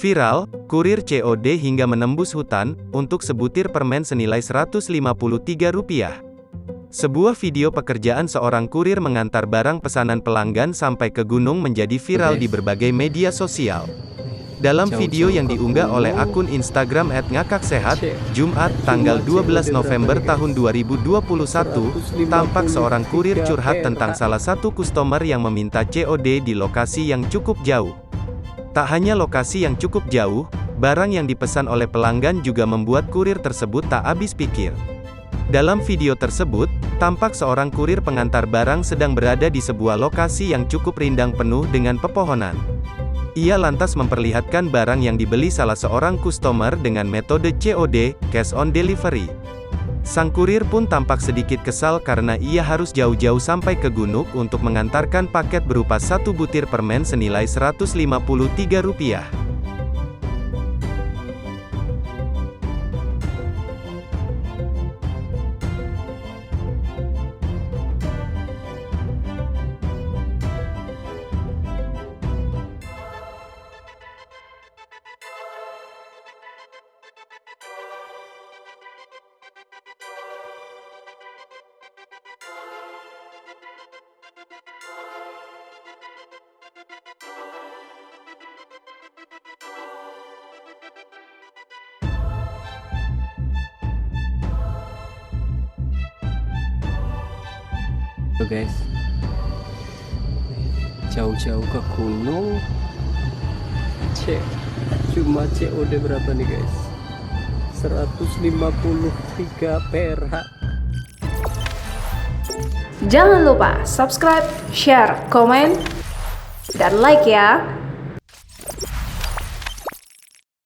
Viral, kurir COD hingga menembus hutan, untuk sebutir permen senilai Rp153. Sebuah video pekerjaan seorang kurir mengantar barang pesanan pelanggan sampai ke gunung menjadi viral di berbagai media sosial. Dalam video yang diunggah oleh akun Instagram @ngakaksehat, Jumat, tanggal 12 November tahun 2021, tampak seorang kurir curhat tentang salah satu customer yang meminta COD di lokasi yang cukup jauh. Tak hanya lokasi yang cukup jauh, barang yang dipesan oleh pelanggan juga membuat kurir tersebut tak habis pikir. Dalam video tersebut, tampak seorang kurir pengantar barang sedang berada di sebuah lokasi yang cukup rindang penuh dengan pepohonan. Ia lantas memperlihatkan barang yang dibeli salah seorang customer dengan metode COD, cash on delivery. Sang kurir pun tampak sedikit kesal karena ia harus jauh-jauh sampai ke gunung untuk mengantarkan paket berupa satu butir permen senilai Rp153. Tuh guys, jauh-jauh ke gunung, cuma COD berapa nih guys? 153 perak. Jangan lupa subscribe, share, komen, dan like ya.